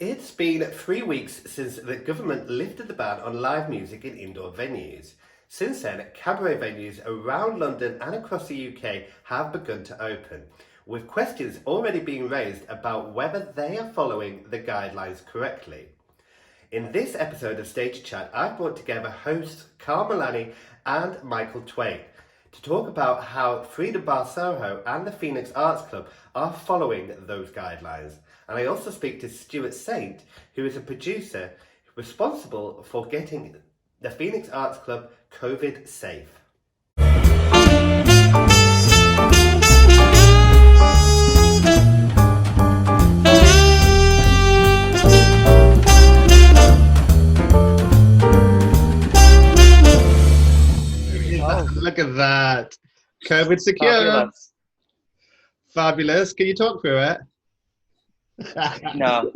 It's been 3 weeks since the government lifted the ban on live music in indoor venues. Since then, cabaret venues around London and across the UK have begun to open, with questions already being raised about whether they are following the guidelines correctly. In this episode of Stage Chat, I've brought together hosts Carl Mullaney and Michael Twaits to talk about how Freedom Bar Soho and the Phoenix Arts Club are following those guidelines. And I also speak to Stuart Saint, who is a producer responsible for getting the Phoenix Arts Club COVID safe. Look at that. COVID secure. Fabulous. Fabulous. Can you talk through it? No.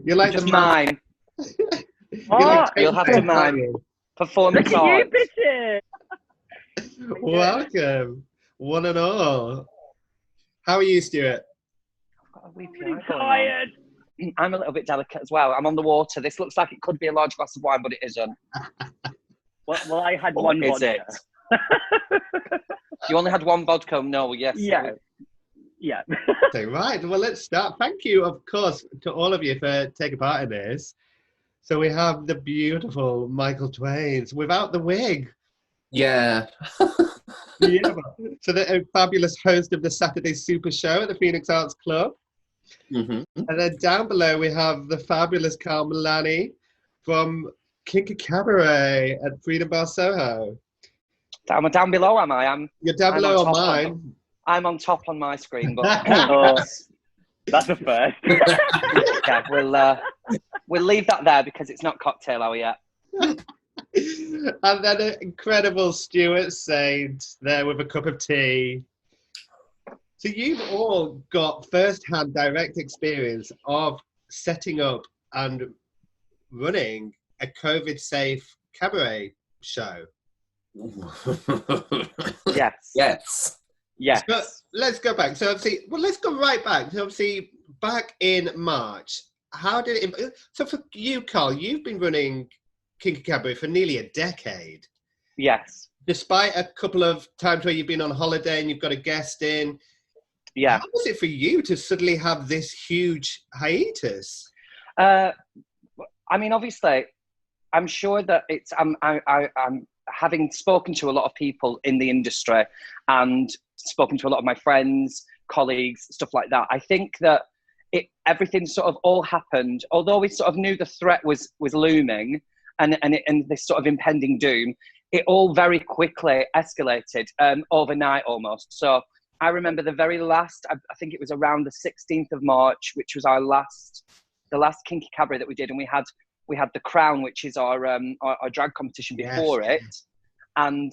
You're like Just the mime. You'll have to mime. Performance Look at you, arts. bitches. Welcome, one and all. How are you, Stuart? I've got a wee I'm PI going tired. on. I'm a little bit delicate as well. I'm on the water. This looks like it could be a large glass of wine, but it isn't. Well, I had What one is vodka. it? You only had one vodka? No, yes. Yeah. Yeah. Okay, right, well, let's start. Thank you, of course, to all of you for taking part in this. So we have the beautiful Michael Twaits without the wig. Yeah. Beautiful. So the fabulous host of the Saturday Super Show at the Phoenix Arts Club. Mm-hmm. And then down below we have the fabulous Carl Mullaney from Kinky Cabaret at Freedom Bar Soho. Down below, am I? You're down I'm below on on top mine. I'm on top on my screen, but Oh, that's a first. yeah, we'll leave that there because it's not cocktail hour yet. And then an incredible Stuart Saint there with a cup of tea. So you've all got first-hand direct experience of setting up and running a COVID-safe cabaret show. Yes. Yes. Yes. So let's go back. So obviously, well, let's go right back. So obviously, back in March, how did it? So for you, Carl, you've been running Kinky Cabaret for nearly a decade. Yes. Despite a couple of times where you've been on holiday and you've got a guest in. Yeah. How was it for you to suddenly have this huge hiatus? I mean, obviously, I'm sure that it's. I'm having spoken to a lot of people in the industry and spoken to a lot of my friends, colleagues, stuff like that. I think that everything sort of all happened, although we sort of knew the threat was looming and this sort of impending doom. It all very quickly escalated overnight almost. So I remember the very last. I think it was around the 16th of March, which was the last Kinky Cabaret that we did, and we had the Crown, which is our drag competition before it, and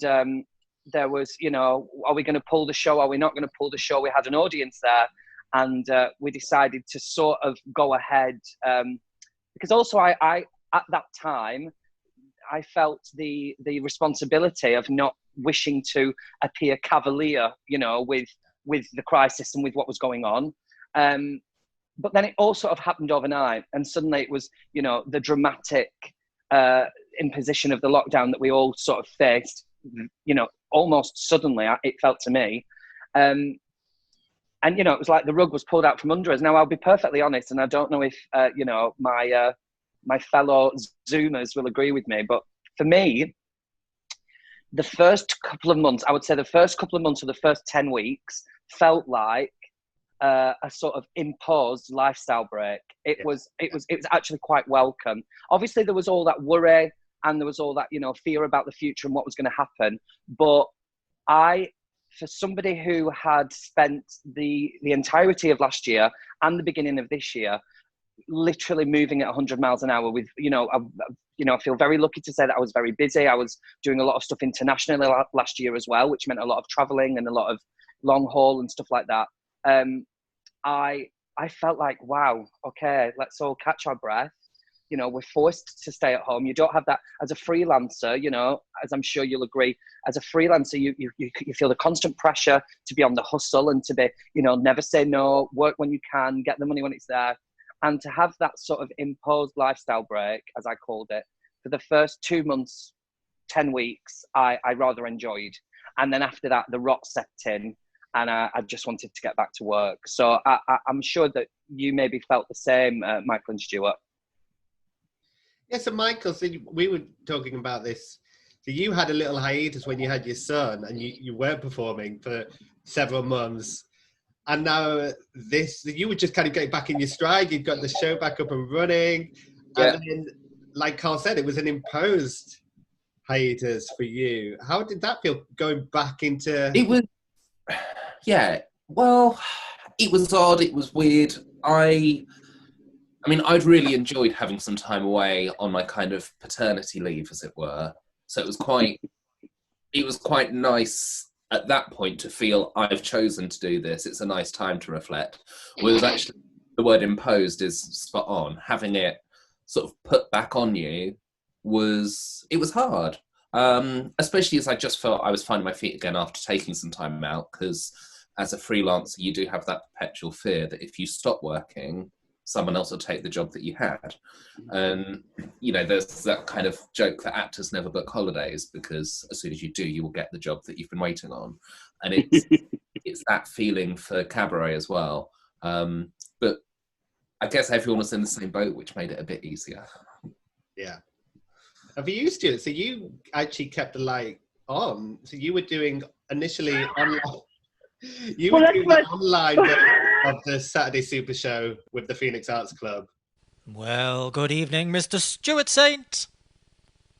there was, are we going to pull the show? Are we not going to pull the show? We had an audience there, and we decided to sort of go ahead because also I at that time I felt the responsibility of not wishing to appear cavalier, with the crisis and with what was going on. But then it all sort of happened overnight, and suddenly it was, the dramatic imposition of the lockdown that we all sort of faced, almost suddenly, it felt to me. And, it was like the rug was pulled out from under us. Now, I'll be perfectly honest, and I don't know if, my fellow Zoomers will agree with me, but for me, the first couple of months, I would say the first couple of months of the first 10 weeks felt like a sort of imposed lifestyle break. It was actually quite welcome. Obviously, there was all that worry and there was all that fear about the future and what was going to happen. But for somebody who had spent the entirety of last year and the beginning of this year literally moving at 100 miles an hour with, I feel very lucky to say that I was very busy. I was doing a lot of stuff internationally last year as well, which meant a lot of traveling and a lot of long haul and stuff like that. I felt like, wow, okay, let's all catch our breath. We're forced to stay at home. You don't have that as a freelancer, as I'm sure you'll agree, as a freelancer, you feel the constant pressure to be on the hustle and to be, never say no, work when you can, get the money when it's there. And to have that sort of imposed lifestyle break, as I called it, for the first 2 months, 10 weeks, I rather enjoyed. And then after that, the rot set in, and I just wanted to get back to work. So I'm sure that you maybe felt the same, Michael and Stuart. Yeah, so Michael, so we were talking about this. So you had a little hiatus when you had your son, and you weren't performing for several months. And now you were just kind of getting back in your stride. You've got the show back up and running. Yeah. And then, like Carl said, it was an imposed hiatus for you. How did that feel, going back into... It was, yeah, well, it was odd, it was weird. I mean, I'd really enjoyed having some time away on my kind of paternity leave, as it were. So it was quite nice at that point to feel I've chosen to do this. It's a nice time to reflect. Whereas actually the word imposed is spot on. Having it sort of put back on you was hard. Especially as I just felt I was finding my feet again after taking some time out, because as a freelancer, you do have that perpetual fear that if you stop working, someone else will take the job that you had. And, you know, there's that kind of joke that actors never book holidays, because as soon as you do, you will get the job that you've been waiting on. And it's that feeling for cabaret as well. But I guess everyone was in the same boat, which made it a bit easier. Yeah. Have you used to it? So you actually kept the light on. So you were doing initially online. You were doing the online bit of the Saturday Super Show with the Phoenix Arts Club. Well, good evening, Mr. Stuart Saint.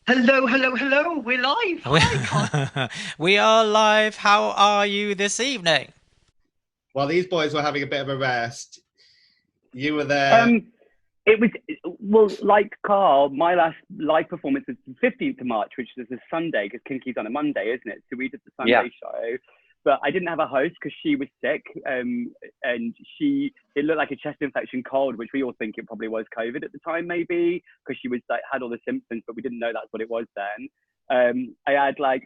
Hello. We're live. Hi, We are live. How are you this evening? While these boys were having a bit of a rest, you were there. It was, well, like Carl, my last live performance was the 15th of March, which is a Sunday, because Kinky's on a Monday, isn't it? So we did the Sunday show. But I didn't have a host because she was sick, and it looked like a chest infection cold, which we all think it probably was COVID at the time, maybe, because she was like had all the symptoms, but we didn't know that's what it was then. I had like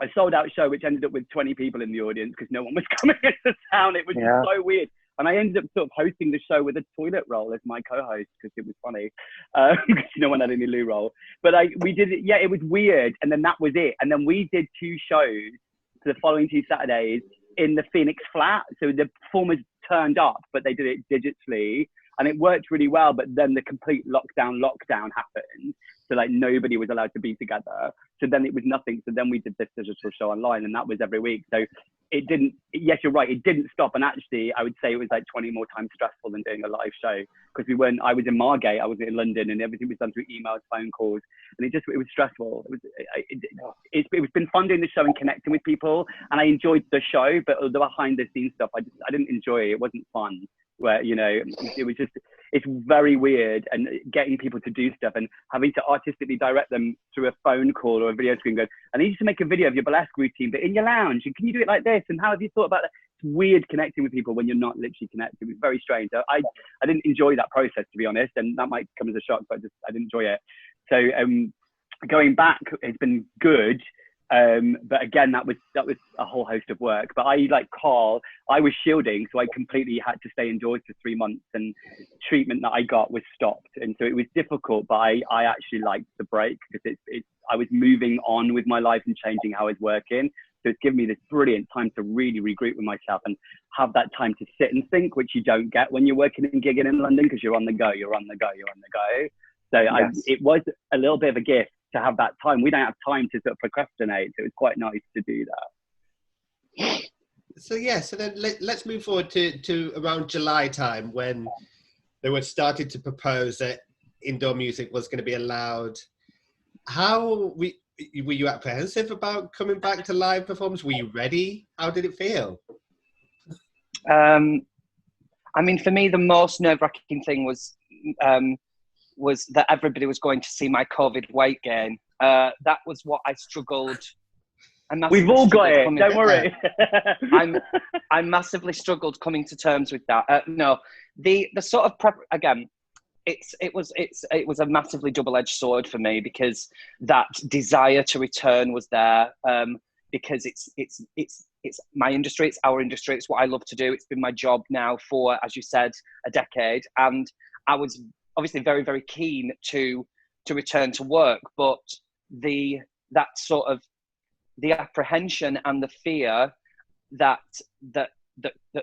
a sold out show, which ended up with 20 people in the audience because no one was coming into town. It was just so weird. And I ended up sort of hosting the show with a toilet roll as my co-host because it was funny, because no one had any loo roll. But we did it. Yeah, it was weird. And then that was it. And then we did 2 shows for the following 2 Saturdays in the Phoenix flat. So the performers turned up, but they did it digitally. And it worked really well. But then the complete lockdown happened. So like nobody was allowed to be together. So then it was nothing. So then we did this digital show online, and that was every week. So it didn't, yes, you're right, it didn't stop. And actually, I would say it was like 20 more times stressful than doing a live show, because I was in Margate, I was in London, and everything was done through emails, phone calls. And it was stressful. It's been fun doing the show and connecting with people. And I enjoyed the show, but the behind the scenes stuff, I didn't enjoy it. It wasn't fun. Where, you know, it was just, it's very weird, and getting people to do stuff and having to artistically direct them through a phone call or a video screen, going, I need you to make a video of your burlesque routine, but in your lounge, and can you do it like this? And how have you thought about that? It's weird connecting with people when you're not literally connected. It was very strange. So I didn't enjoy that process, to be honest, and that might come as a shock, but I didn't enjoy it. So going back has been good. But again, that was a whole host of work. But like Carl, I was shielding, so I completely had to stay indoors for 3 months, and treatment that I got was stopped. And so it was difficult, but I actually liked the break, because I was moving on with my life and changing how I was working. So it's given me this brilliant time to really regroup with myself and have that time to sit and think, which you don't get when you're working and gigging in London, because you're on the go. So yes. It was a little bit of a gift to have that time. We don't have time to sort of procrastinate, so it was quite nice to do that. So yeah, so then let's move forward to around July time, when they were starting to propose that indoor music was going to be allowed. How were you apprehensive about coming back to live performance? Were you ready? How did it feel? I mean, for me, the most nerve-wracking thing was that everybody was going to see my COVID weight gain. That was what I struggled. We've all got it, don't worry. I massively struggled coming to terms with that. No, the sort of prep, again, it was a massively double-edged sword for me, because that desire to return was there, because it's my industry, it's our industry, it's what I love to do. It's been my job now for, as you said, a decade, and I was obviously very, very keen to return to work, but that sort of the apprehension and the fear that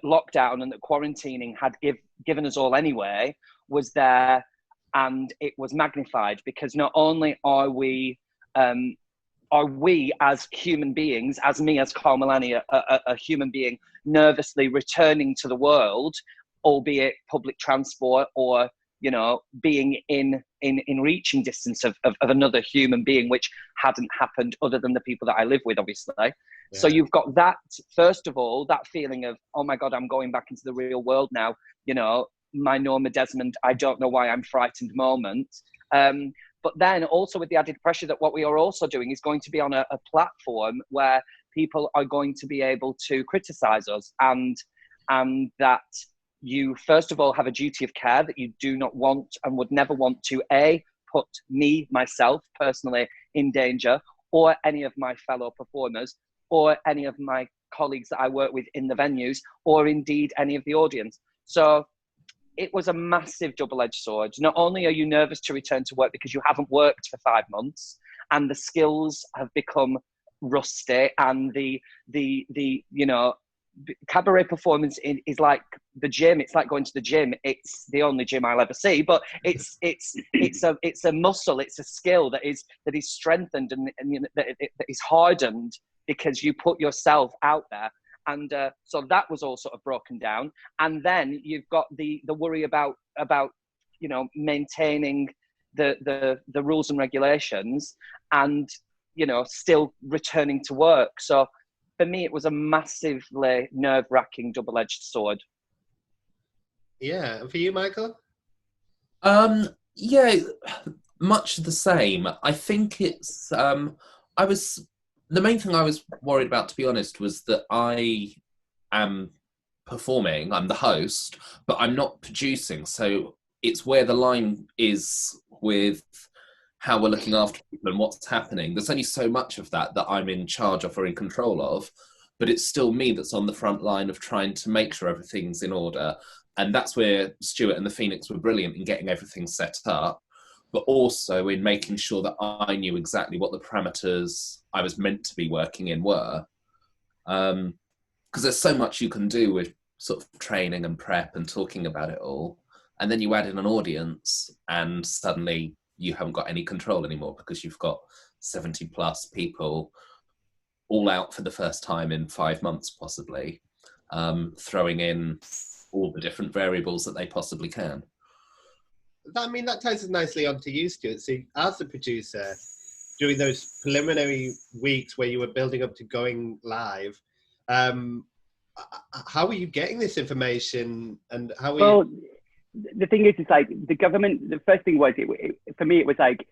lockdown and that quarantining had given us all anyway was there, and it was magnified because not only are we as human beings, as me as Carl Mullaney, a human being nervously returning to the world, albeit public transport or being in reaching distance of another human being, which hadn't happened other than the people that I live with, obviously. Yeah. So you've got that, first of all, that feeling of, oh my God, I'm going back into the real world now. My Norma Desmond, I don't know why I'm frightened moment. But then also with the added pressure that what we are also doing is going to be on a platform where people are going to be able to criticize us, and that you, first of all, have a duty of care that you do not want and would never want to, put myself personally in danger, or any of my fellow performers, or any of my colleagues that I work with in the venues, or indeed any of the audience. So it was a massive double-edged sword. Not only are you nervous to return to work because you haven't worked for 5 months and the skills have become rusty, and the cabaret performance is like the gym. It's like going to the gym. It's the only gym I'll ever see, but it's a muscle. It's a skill that is strengthened and that is hardened because you put yourself out there. And so that was all sort of broken down. And then you've got the worry about maintaining the rules and regulations and still returning to work. So for me, it was a massively nerve-wracking double-edged sword. Yeah. And for you, Michael? Yeah, much the same. I think it's, the main thing I was worried about, to be honest, was that I am performing, I'm the host, but I'm not producing. So it's where the line is with how we're looking after people and what's happening. There's only so much of that I'm in charge of or in control of, but it's still me that's on the front line of trying to make sure everything's in order. And that's where Stuart and the Phoenix were brilliant in getting everything set up, but also in making sure that I knew exactly what the parameters I was meant to be working in were. Because there's so much you can do with sort of training and prep and talking about it all. And then you add in an audience and suddenly you haven't got any control anymore because you've got 70 plus people all out for the first time in 5 months, possibly, throwing in all the different variables that they possibly can. That ties us nicely onto you, Stuart. So as the producer, during those preliminary weeks where you were building up to going live, how were you getting this information, and how were you... The thing is, it's like the government, the first thing was, for me, it was like,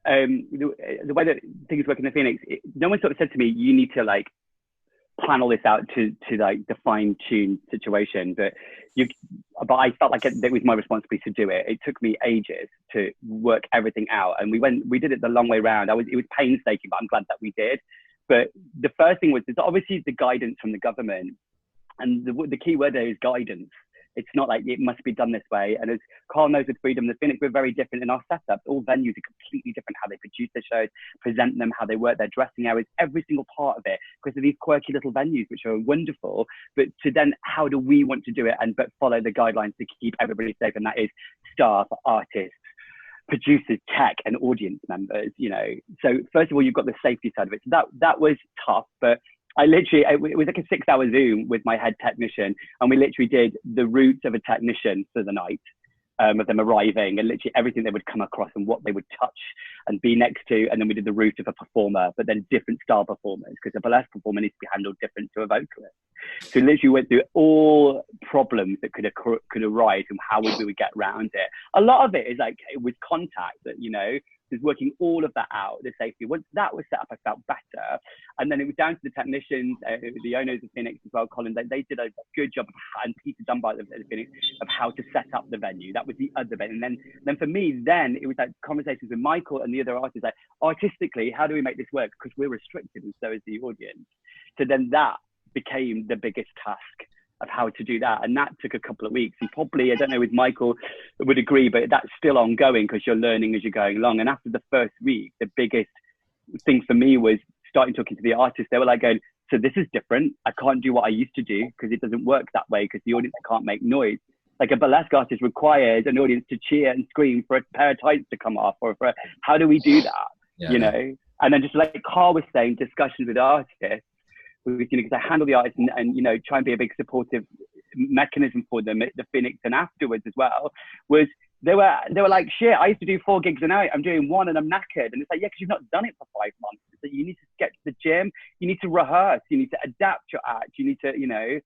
the way that things work in the Phoenix, no one sort of said to me, you need to like plan all this out to like the fine-tuned situation, but I felt like it was my responsibility to do it. It took me ages to work everything out, and we did it the long way round. It was painstaking, but I'm glad that we did. But the first thing was, there's obviously the guidance from the government, and the key word there is guidance. It's not like it must be done this way. And as Carl knows, with Freedom, the Phoenix, we're very different in our setup. All venues are completely different, how they produce their shows, present them, how they work their dressing hours, every single part of it, because of these quirky little venues, which are wonderful. But to then, how do we want to do it but follow the guidelines to keep everybody safe? And that is staff, artists, producers, tech, and audience members, So first of all, you've got the safety side of it. So that was tough, but it was like a 6-hour Zoom with my head technician, and we literally did the route of a technician for the night, of them arriving, and literally everything they would come across and what they would touch and be next to. And then we did the route of a performer, but then different style performers, because a burlesque performer needs to be handled different to a vocalist. So literally went through all problems that could arise and how we would get around it. A lot of it is like, it was contact that, is working all of that out, the safety. Once that was set up, I felt better. And then it was down to the technicians, the owners of Phoenix as well, Colin, they did a good job, and Peter Dunbar of Phoenix, of how to set up the venue. That was the other bit. And then for me, it was like conversations with Michael and the other artists, like, artistically, how do we make this work? Because we're restricted, and so is the audience. So then that became the biggest task. of how to do that. And that took a couple of weeks. And probably, I don't know if Michael would agree, but that's still ongoing because you're learning as you're going along. And after the first week, the biggest thing for me was starting talking to the artists. They were like going, so this is different. I can't do what I used to do because it doesn't work that way because the audience can't make noise. Like a burlesque artist requires an audience to cheer and scream for a pair of tights to come off, or for how do we do that? Yeah. You know? And then just like Carl was saying, discussions with artists, because I handle the artists and, you know, try and be a big supportive mechanism for them at the Phoenix and afterwards as well, was they were like, shit, I used to do 4 gigs a night. I'm doing 1 and I'm knackered. And it's like, yeah, because you've not done it for 5 months. It's like, you need to get to the gym. You need to rehearse. You need to adapt your act. You need to, you know.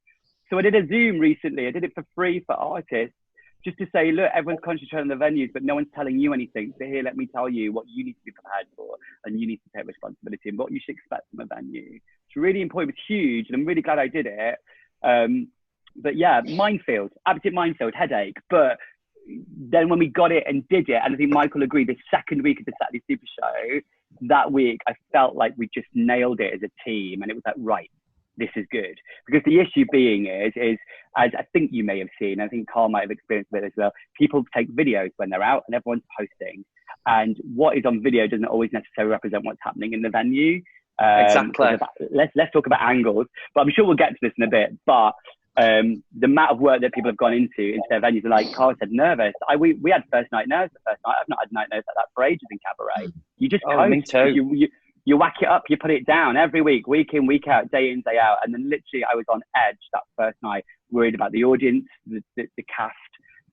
So I did a Zoom recently. I did it for free for artists just to say, look, everyone's concentrating on the venues, but no one's telling you anything. So here, let me tell you what you need to be prepared for, and you need to take responsibility and what you should expect from a venue. It's really important. It's huge, and I'm really glad I did it. But yeah, minefield, absolute minefield, headache. But then when we got it and did it, and I think Michael agreed, the second week of the Saturday Super Show, that week, I felt like we just nailed it as a team. And it was like, right, this is good. Because the issue being is as I think you may have seen, I think Carl might have experienced it as well, people take videos when they're out and everyone's posting. And what is on video doesn't always necessarily represent what's happening in the venue. Exactly. Let's talk about angles, but I'm sure we'll get to this in a bit. But the amount of work that people have gone into their venues, are like Carl said, nervous. We had first night nerves the first night. I've not had night nerves like that for ages in cabaret. You just me too. You whack it up, you put it down every week in, week out, day in, day out. And then literally I was on edge that first night, worried about the audience, the cast.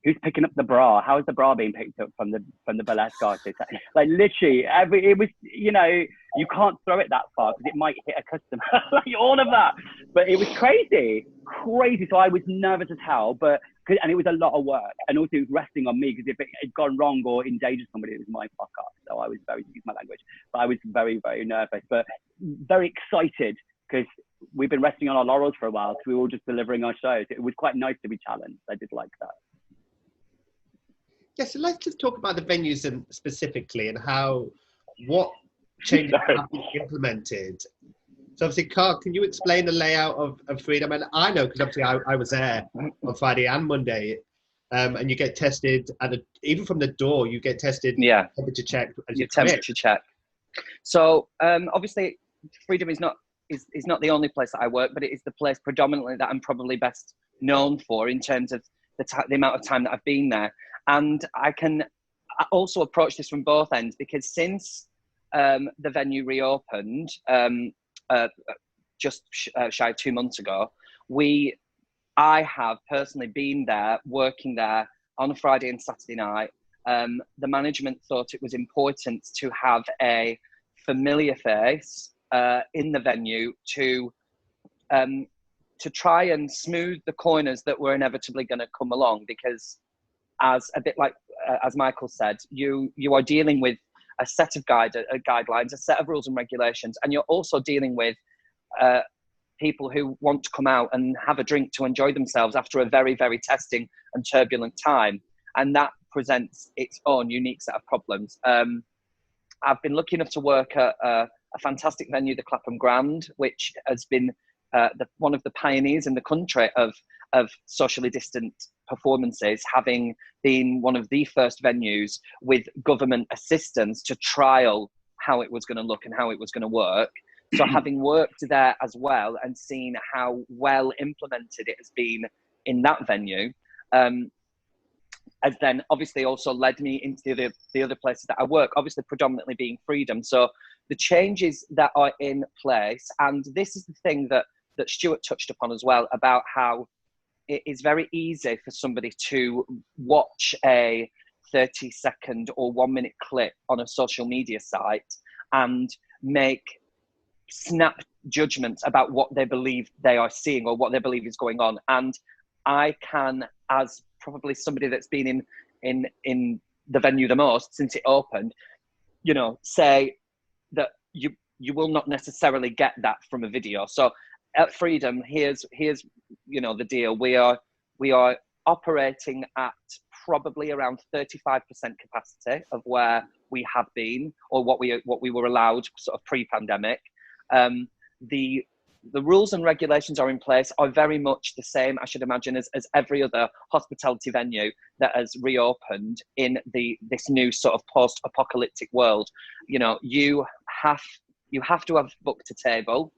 Who's picking up the bra? How is the bra being picked up from the burlesque artist? Like literally, it was, you know, you can't throw it that far because it might hit a customer. Like all of that, but it was crazy. So I was nervous as hell, and it was a lot of work, and also it was resting on me because if it had gone wrong or endangered somebody, it was my fuck up. So I was excuse my language, but I was very, very nervous, but very excited because we've been resting on our laurels for a while. So we were all just delivering our shows. It was quite nice to be challenged. I did like that. Yeah, so let's just talk about the venues and specifically and what changes have been implemented. So obviously, Carl, can you explain the layout of Freedom? And I know because obviously I was there on Friday and Monday, and you get tested, even from the door, you get tested. Yeah. Temperature check. Your temperature check. So obviously, Freedom is not the only place that I work, but it is the place predominantly that I'm probably best known for in terms of the amount of time that I've been there. And I can also approach this from both ends because since the venue reopened just shy of 2 months ago, I have personally been there, working there on a Friday and Saturday night. The management thought it was important to have a familiar face in the venue to try and smooth the corners that were inevitably going to come along, because as Michael said, you are dealing with a set of guidelines, a set of rules and regulations, and you're also dealing with people who want to come out and have a drink to enjoy themselves after a very, very testing and turbulent time. And that presents its own unique set of problems. I've been lucky enough to work at a fantastic venue, the Clapham Grand, which has been one of the pioneers in the country of socially distant performances, having been one of the first venues with government assistance to trial how it was going to look and how it was going to work. So having worked there as well and seen how well implemented it has been in that venue, has then obviously also led me into the other places that I work, obviously predominantly being Freedom. So the changes that are in place, and this is the thing that Stuart touched upon as well, about how it is very easy for somebody to watch a 30-second or 1 minute clip on a social media site and make snap judgments about what they believe they are seeing or what they believe is going on. And I can, as probably somebody that's been in the venue the most since it opened, you know, say that you will not necessarily get that from a video. So at Freedom, here's you know the deal. We are operating at probably around 35% capacity of where we have been, or what we were allowed sort of pre-pandemic. The the rules and regulations are in place are very much the same, I should imagine, as every other hospitality venue that has reopened in this new sort of post-apocalyptic world. You know, you have to have booked a table.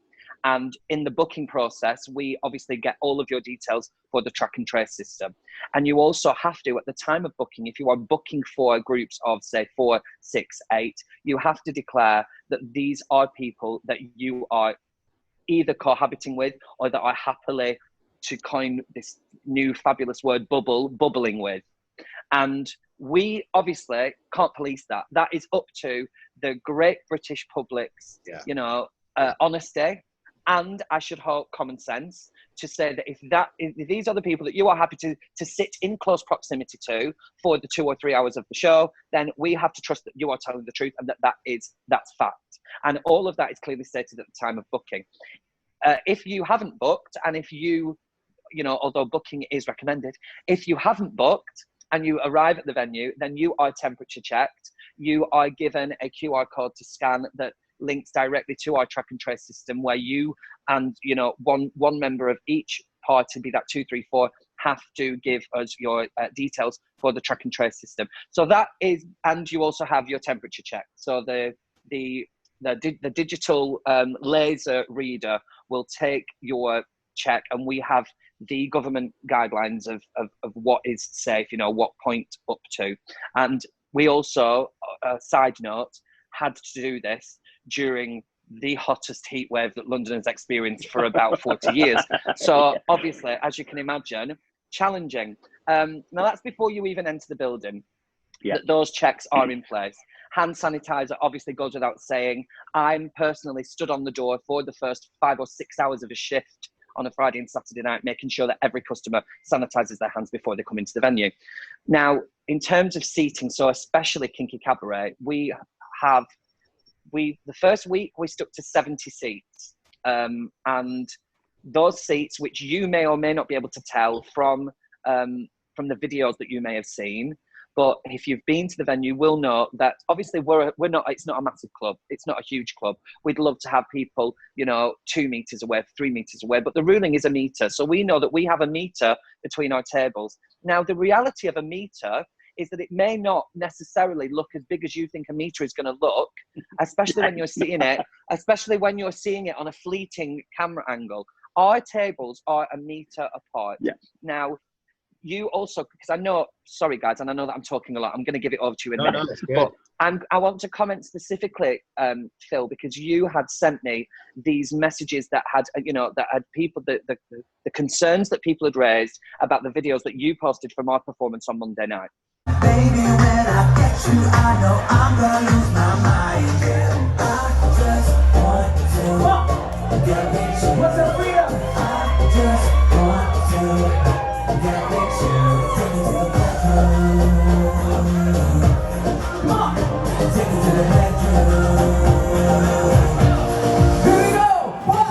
And in the booking process, we obviously get all of your details for the track and trace system. And you also have to, at the time of booking, if you are booking for groups of, say, 4, 6, 8, you have to declare that these are people that you are either cohabiting with or that are happily, to coin this new fabulous word, bubbling with. And we obviously can't police that. That is up to the great British public's, you know, honesty. And I should hope common sense to say that if these are the people that you are happy to sit in close proximity to for the 2 or 3 hours of the show, then we have to trust that you are telling the truth and that's fact. And all of that is clearly stated at the time of booking. If you haven't booked, and if you know, although booking is recommended, if you haven't booked and you arrive at the venue, then you are temperature checked. You are given a QR code to scan that links directly to our track and trace system, where you and, you know, one member of each party, be that 2, 3, 4, have to give us your details for the track and trace system. So that is, and you also have your temperature check. So the digital laser reader will take your check, and we have the government guidelines of what is safe, you know, what point up to. And we also, side note, had to do this during the hottest heat wave that London has experienced for about 40 years. So obviously, as you can imagine, challenging. Now that's before you even enter the building. Yeah. That those checks are in place. Hand sanitizer obviously goes without saying. I'm personally stood on the door for the first 5 or 6 hours of a shift on a Friday and Saturday night, making sure that every customer sanitizes their hands before they come into the venue. Now, in terms of seating, so especially Kinky Cabaret, the first week we stuck to 70 seats, and those seats, which you may or may not be able to tell from the videos that you may have seen, but if you've been to the venue, will know that obviously we're not. It's not a massive club. It's not a huge club. We'd love to have people, you know, 2 meters away, 3 meters away, but the ruling is a meter. So we know that we have a meter between our tables. Now, the reality of a meter is that it may not necessarily look as big as you think a meter is going to look, especially when you're seeing it on a fleeting camera angle. Our tables are a meter apart. Yeah. Now, you also, because I know, sorry guys, and I know that I'm talking a lot, I'm going to give it over to you in a minute. But I want to comment specifically, Phil, because you had sent me these messages that had, you know, that had people, the concerns that people had raised about the videos that you posted from our performance on Monday night. Baby, when I get you, I know I'm gonna lose my mind. Yeah. I just want to get with you. What's up, Rita? I just want to get with you. Take me to the bedroom. Come on. Take me to the bedroom. Here we go. What?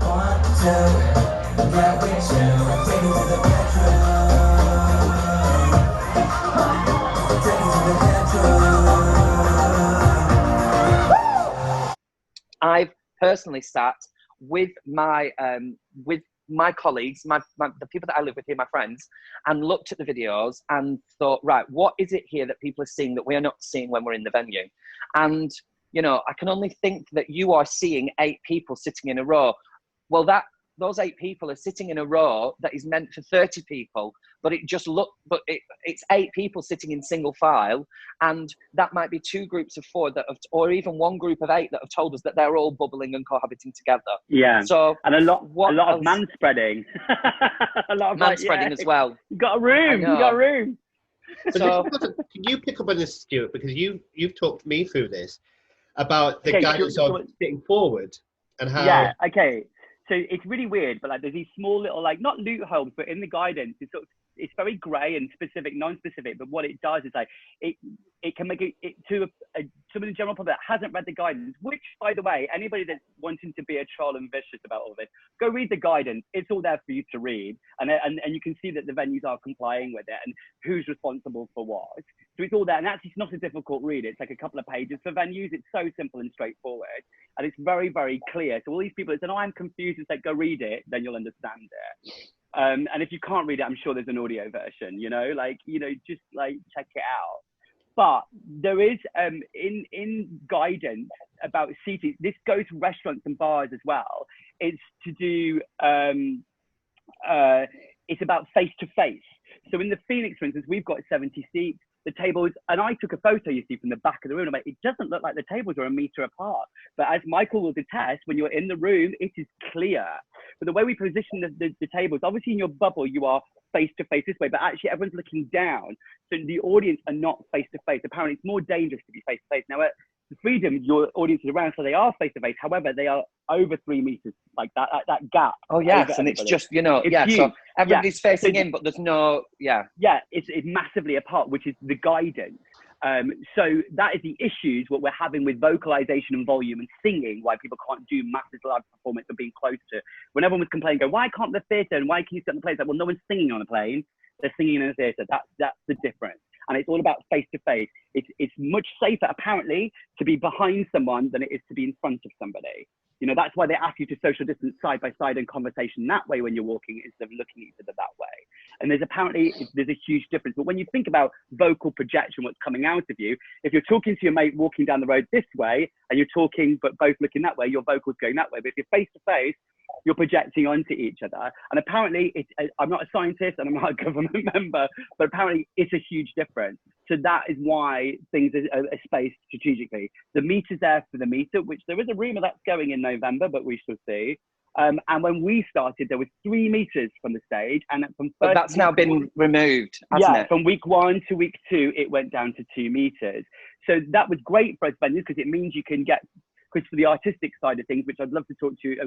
Want to get with you. Take me to the bedroom. Take me to the bedroom. I've personally sat with my colleagues, the people that I live with here, my friends, and looked at the videos and thought, right, what is it here that people are seeing that we are not seeing when we're in the venue? And, you know, I can only think that you are seeing 8 people sitting in a row. Well, those 8 people are sitting in a row that is meant for 30 people, but it's 8 people sitting in single file, and that might be 2 groups of 4 or even 1 group of 8 that have told us that they're all bubbling and cohabiting together. Yeah. So and a lot of manspreading. A lot of manspreading as well. You got a room. So can you pick up on this, Stuart? Because you've talked me through this about the guidance of sitting forward and how. Yeah. Okay. So it's really weird, but like there's these small little, like, not loopholes, but in the guidance, it's sort of it's very grey and specific, non-specific. But what it does is like it can make it to some of the general public that hasn't read the guidance. Which, by the way, anybody that's wanting to be a troll and vicious about all this, go read the guidance. It's all there for you to read, and you can see that the venues are complying with it and who's responsible for what. So it's all there, and actually it's not a difficult read. It's like a couple of pages for venues. It's so simple and straightforward, and it's very, very clear. So all these people that say, "Oh, I'm confused," it's like, go read it, then you'll understand it. And if you can't read it, I'm sure there's an audio version. Just like check it out. But there is in guidance about seating. This goes to restaurants and bars as well. It's to do. It's about face to face. So in the Phoenix, for instance, we've got 70 seats. The tables, and I took a photo, you see, from the back of the room. I'm like, it doesn't look like the tables are a metre apart. But as Michael will attest, when you're in the room, it is clear. But the way we position the tables, obviously in your bubble, you are face to face this way, but actually everyone's looking down. So the audience are not face to face. Apparently, it's more dangerous to be face to face. Now, at the Freedom, your audience is around, so they are face to face. However, they are over 3 meters, like that gap. Oh yes, and it's just it's so everybody's facing in, but there's no it's massively apart, which is the guidance. So that is the issues what we're having with vocalization and volume and singing, why people can't do massive live performance or being close to. When everyone was complaining, why can't the theatre and why can you sit on the plane? It's like, well, no one's singing on a plane, they're singing in a theatre. That's the difference. And it's all about face to face. It's much safer apparently to be behind someone than it is to be in front of somebody. That's why they ask you to social distance side by side and conversation that way when you're walking instead of looking at each other that way. And there's a huge difference. But when you think about vocal projection, what's coming out of you, if you're talking to your mate walking down the road this way and you're talking but both looking that way, your vocal's going that way. But if you're face to face, you're projecting onto each other. And apparently, I'm not a scientist and I'm not a government member, but apparently it's a huge difference. So that is why things are spaced strategically. The meter's there for the meter, which there is a rumour that's going in November, but we shall see. And when we started, there was 3 meters from the stage. And but that's now been removed, hasn't it? From week 1 to week 2, it went down to 2 meters. So that was great for us venues because it means you can get, because for the artistic side of things, which I'd love to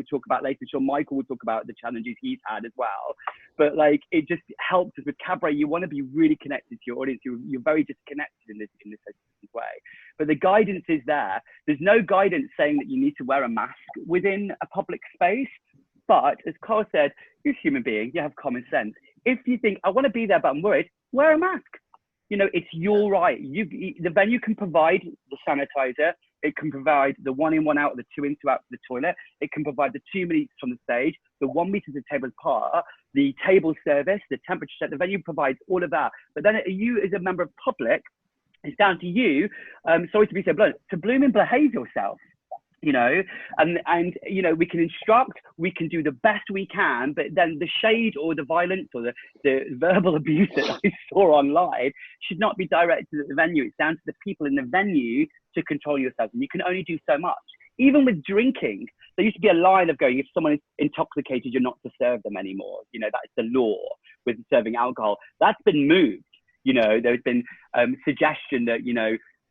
talk about later, sure Michael will talk about the challenges he's had as well. But like, it just helps us with cabaret. You want to be really connected to your audience. You're very disconnected in this way. But the guidance is there. There's no guidance saying that you need to wear a mask within a public space. But as Carl said, you're a human being. You have common sense. If you think, I want to be there, but I'm worried, wear a mask. It's your right. The venue can provide the sanitizer. It can provide the 1 in, 1 out, or the 2 in, 2 out for the toilet. It can provide the 2 minutes from the stage, the 1 meter to the table apart, the table service, the temperature check. The venue provides all of that. But then you, as a member of public, it's down to you. Sorry to be so blunt, to blooming behave yourself. And we can instruct, we can do the best we can, but then the shade or the violence or the verbal abuse that I saw online should not be directed at the venue. It's down to the people in the venue to control yourself, and you can only do so much. Even with drinking, there used to be a line of going, if someone is intoxicated, you're not to serve them anymore. That's the law with serving alcohol. That's been moved. There's been suggestion that,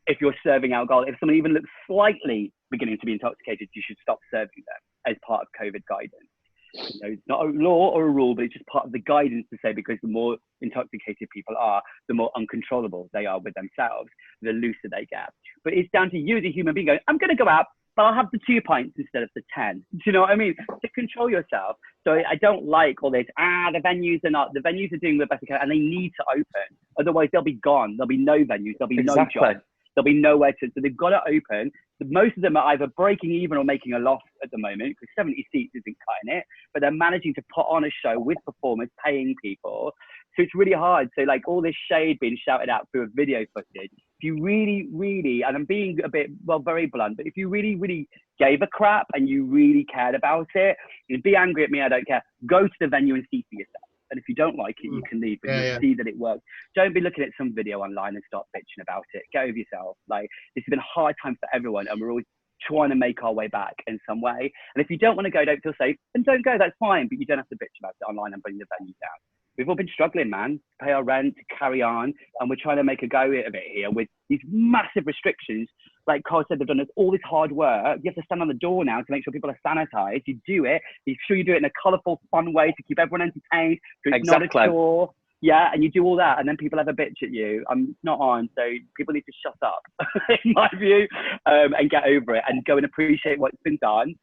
if you're serving alcohol, if someone even looks slightly beginning to be intoxicated, you should stop serving them as part of COVID guidance. It's not a law or a rule, but it's just part of the guidance to say, because the more intoxicated people are, the more uncontrollable they are with themselves, the looser they get. But it's down to you as a human being going, I'm going to go out, but I'll have the 2 pints instead of the 10. Do you know what I mean? To control yourself. So I don't like all this, the venues are doing the best they can, and they need to open. Otherwise, they'll be gone. There'll be no venues. There'll be no jobs. There'll be nowhere to, so they've got to open. Most of them are either breaking even or making a loss at the moment, because 70 seats isn't cutting it, but they're managing to put on a show with performers, paying people. So it's really hard. So like all this shade being shouted out through a video footage, if you really, really, and I'm being a bit, very blunt, but if you really, really gave a crap and you really cared about it, you'd be angry at me, I don't care. Go to the venue and see for yourself. And if you don't like it, you can leave, but you'll see that it works. Don't be looking at some video online and start bitching about it. Get over yourself. Like, this has been a hard time for everyone, and we're always trying to make our way back in some way. And if you don't want to go, don't feel safe, then don't go. That's fine, but you don't have to bitch about it online and bring the venue down. We've all been struggling, man, to pay our rent, to carry on, and we're trying to make a go of it here with these massive restrictions. Like Carl said, they've done all this hard work. You have to stand on the door now to make sure people are sanitized. You do it. You're sure you do it in a colourful, fun way to keep everyone entertained. So it's not a chore. Yeah, and you do all that, and then people have a bitch at you. It's not on, so people need to shut up, in my view, and get over it, and go and appreciate what's been done,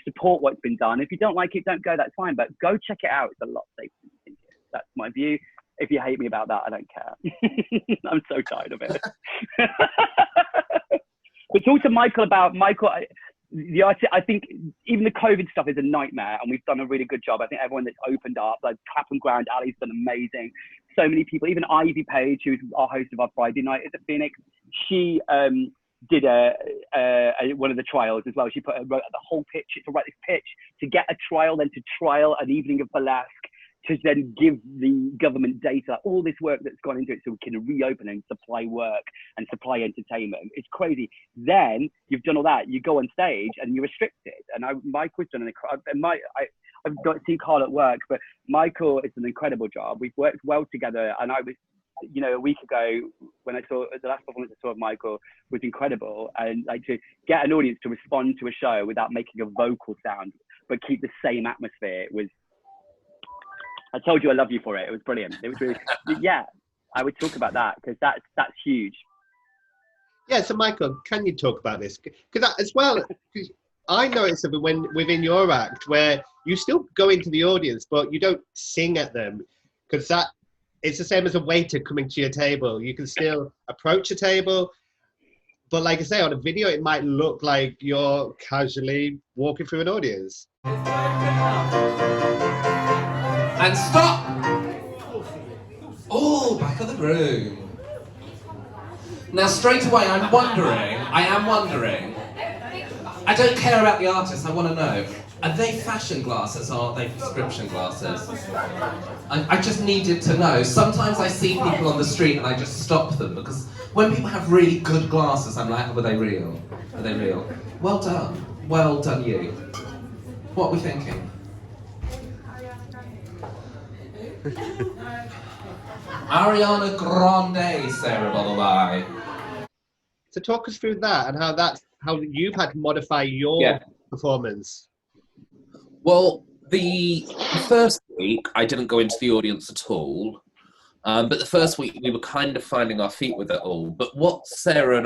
support what's been done. If you don't like it, don't go, that's fine, but go check it out. It's a lot safer than you think it is. That's my view. If you hate me about that, I don't care. I'm so tired of it. But talk to Michael about, I think even the COVID stuff is a nightmare, and we've done a really good job. I think everyone that's opened up, like Clapham Grand, Ali's done amazing. So many people, even Ivy Page, who's our host of our Friday night at the Phoenix, she did one of the trials as well. She wrote the whole pitch to write this pitch to get a trial, then to trial an evening of burlesque, to then give the government data, all this work that's gone into it so we can reopen and supply work and supply entertainment. It's crazy. Then you've done all that, you go on stage and you're restricted. And Michael's done I've not seen Carl at work, but Michael is an incredible job. We've worked well together. And I was, a week ago when I saw the last performance I saw of Michael was incredible. And like to get an audience to respond to a show without making a vocal sound, but keep the same atmosphere was, I told you I love you for it. It was brilliant. It was really, yeah, I would talk about that because that's huge. Yeah, so Michael, can you talk about this? Because as well, cause I noticed something within your act where you still go into the audience, but you don't sing at them, because it's the same as a waiter coming to your table. You can still approach a table, but like I say, on a video, it might look like you're casually walking through an audience. And stop! Oh, back of the room. Now, straight away, I am wondering, I don't care about the artists, I want to know, are they fashion glasses or are they prescription glasses? I just needed to know. Sometimes I see people on the street and I just stop them, because when people have really good glasses, I'm like, were they real? Are they real? Well done you. What are we thinking? Ariana Grande, Sarah, by the way. So talk us through that and how you've had to modify your performance. Well, the first week I didn't go into the audience at all, but the first week we were kind of finding our feet with it all. But what Sarah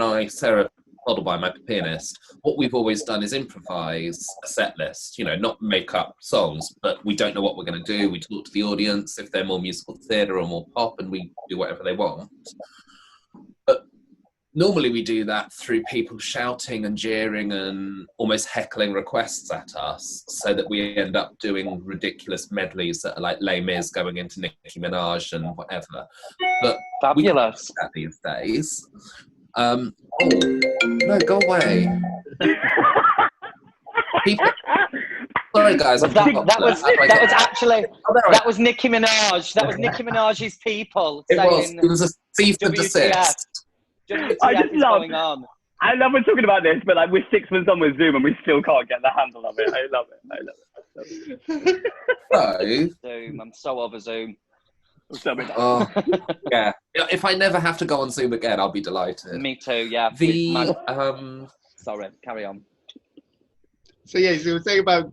Poddleby, my pianist, what we've always done is improvise a set list, not make up songs, but we don't know what we're going to do. We talk to the audience if they're more musical theatre or more pop, and we do whatever they want. But normally we do that through people shouting and jeering and almost heckling requests at us, so that we end up doing ridiculous medleys that are like Les Mis going into Nicki Minaj and whatever. But fabulous. We can't do that these days. Oh, no, go away. Sorry, guys. That was Nicki Minaj. That was Nicki Minaj's people saying. It was a cease and desist. WTF is going on. I love we're talking about this, but like we're 6 months on with Zoom and we still can't get the handle of it. I love it. Zoom. I'm so over Zoom. Yeah. If I never have to go on Zoom again, I'll be delighted. Me too. Yeah. Sorry. Carry on. So you were saying about,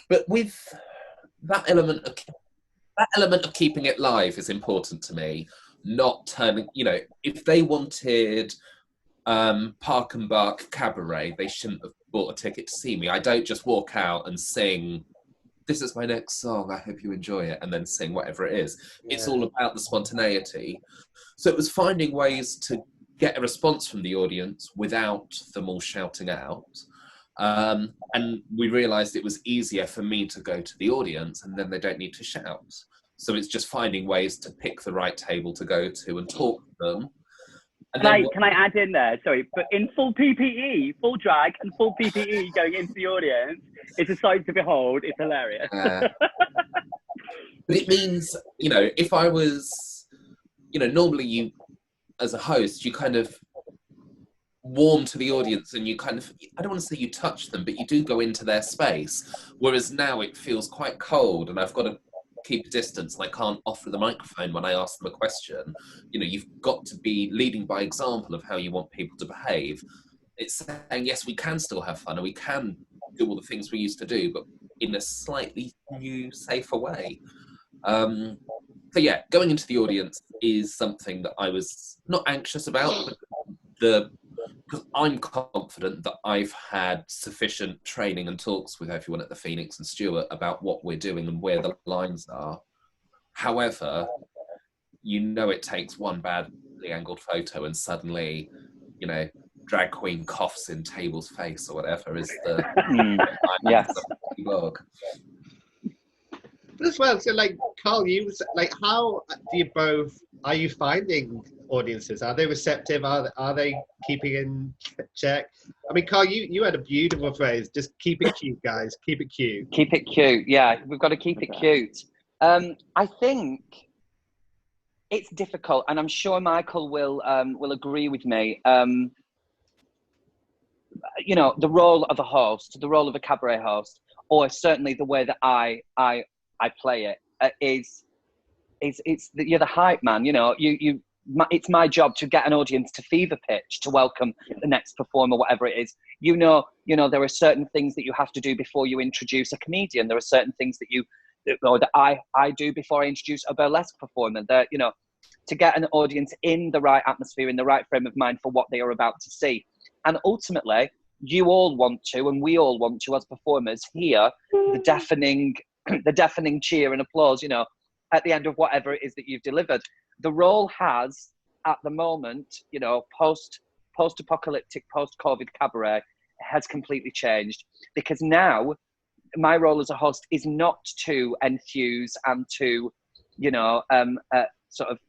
but with that element of keeping it live is important to me. Not turning, if they wanted Park and Bark Cabaret, they shouldn't have bought a ticket to see me. I don't just walk out and sing, "This is my next song, I hope you enjoy it," and then sing whatever it is. Yeah. It's all about the spontaneity. So it was finding ways to get a response from the audience without them all shouting out. And we realised it was easier for me to go to the audience and then they don't need to shout. So it's just finding ways to pick the right table to go to and talk to them. And can I add in there, sorry, but in full PPE, full drag and full PPE going into the audience, it's a sight to behold. It's hilarious. But it means, if I was, normally you, as a host, you kind of warm to the audience and you kind of, I don't want to say you touch them, but you do go into their space. Whereas now it feels quite cold and I've got to keep a distance and I can't offer the microphone when I ask them a question. You've got to be leading by example of how you want people to behave. It's saying, yes, we can still have fun and we can do all the things we used to do, but in a slightly new, safer way. So yeah, going into the audience is something that I was not anxious about, but because I'm confident that I've had sufficient training and talks with everyone at the Phoenix and Stuart about what we're doing and where the lines are. However, it takes one badly angled photo and suddenly, drag queen coughs in table's face or whatever is the yes. blog. As well, so Carl, how do you both? Are you finding audiences? Are they receptive? Are they keeping in check? I mean, Carl, you had a beautiful phrase. Just keep it cute, guys. Keep it cute. Keep it cute. Yeah, we've got to keep it cute. I think it's difficult, and I'm sure Michael will agree with me. The role of a host, the role of a cabaret host, or certainly the way that I play it you're the hype man. It's my job to get an audience to fever pitch to welcome the next performer, whatever it is. There are certain things that you have to do before you introduce a comedian. There are certain things that I do before I introduce a burlesque performer. That to get an audience in the right atmosphere, in the right frame of mind for what they are about to see, and ultimately, you all want to, and we all want to, as performers, hear the deafening cheer and applause. At the end of whatever it is that you've delivered. The role has, at the moment, post-apocalyptic, post-COVID cabaret has completely changed, because now my role as a host is not to enthuse and to, sort of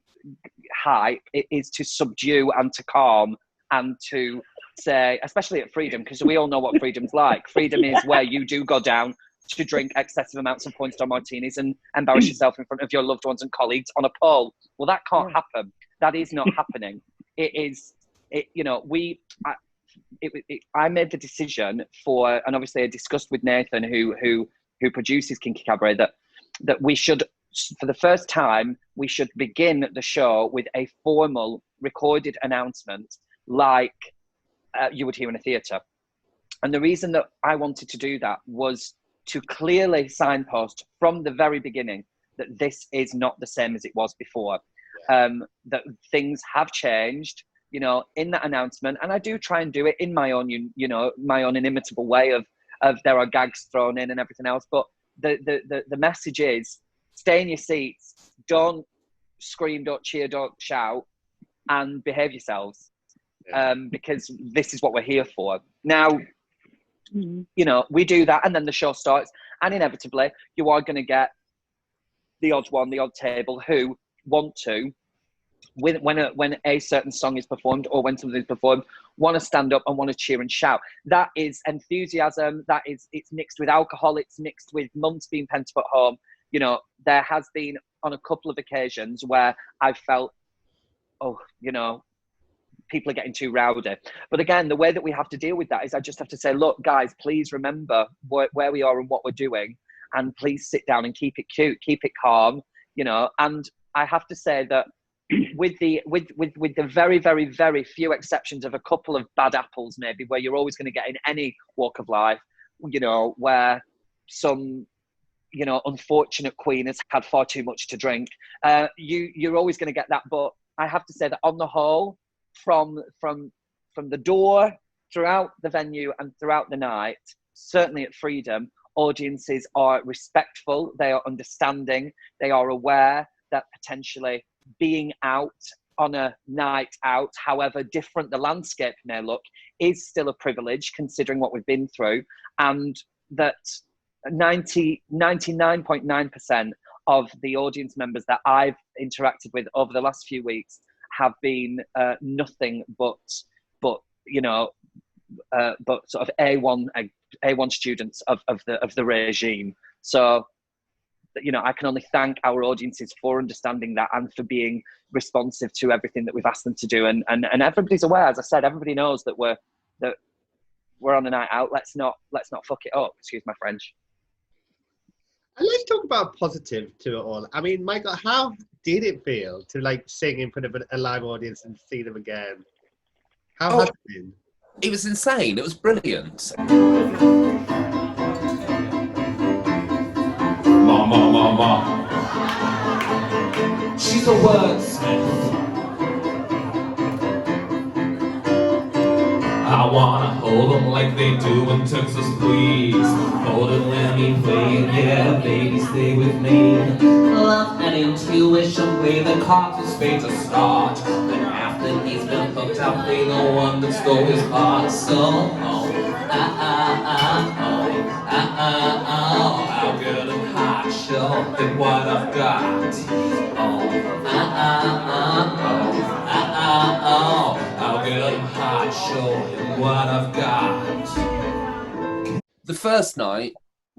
hype. It is to subdue and to calm and to say, especially at Freedom, because we all know what Freedom's like. Freedom is where you do go down to drink excessive amounts of Point Star martinis and embarrass yourself in front of your loved ones and colleagues on a pole. Well, that can't happen. That is not happening. I made the decision and obviously I discussed with Nathan, who produces Kinky Cabaret, that we should, for the first time, we should begin the show with a formal recorded announcement like you would hear in a theatre. And the reason that I wanted to do that was to clearly signpost from the very beginning that this is not the same as it was before. That things have changed, in that announcement. And I do try and do it in my own, my own inimitable way of there are gags thrown in and everything else. But the message is, stay in your seats, don't scream, don't cheer, don't shout, and behave yourselves. Because this is what we're here for. Now, we do that, and then the show starts, and inevitably you are going to get the odd one, the odd table, who want to, when a certain song is performed or when something is performed, want to stand up and want to cheer and shout. That is enthusiasm. It's mixed with alcohol. It's mixed with months being pent up at home. There has been on a couple of occasions where I've felt, people are getting too rowdy. But again, the way that we have to deal with that is I just have to say, look, guys, please remember where we are and what we're doing, and please sit down and keep it cute, keep it calm, And I have to say that with the very, very, very few exceptions of a couple of bad apples, maybe, where you're always going to get in any walk of life, where some unfortunate queen has had far too much to drink, you're always going to get that. But I have to say that on the whole, from the door, throughout the venue and throughout the night, certainly at Freedom, audiences are respectful, they are understanding, they are aware that potentially being out on a night out, however different the landscape may look, is still a privilege considering what we've been through, and that 99.9% of the audience members that I've interacted with over the last few weeks have been nothing but sort of A1 students of the regime. So, I can only thank our audiences for understanding that and for being responsive to everything that we've asked them to do. And everybody's aware, as I said, everybody knows that we're on a night out. Let's not fuck it up. Excuse my French. And let's talk about positive to it all. I mean, Michael, how did it feel to sing in front of a live audience and see them again? How has it been? It was insane. It was brilliant. Ma, ma, ma, ma. your wordsmith. I wanna hold them like they do in Texas, please. Hold it, let me play it, yeah, baby, stay with me. Love and intuition, play the cards with spades to start. Then after he's been hooked, I'll play the one that stole his heart. So, I'll get him hot, show him what I've got. I'll get him hot, show him what I've got. The first night, it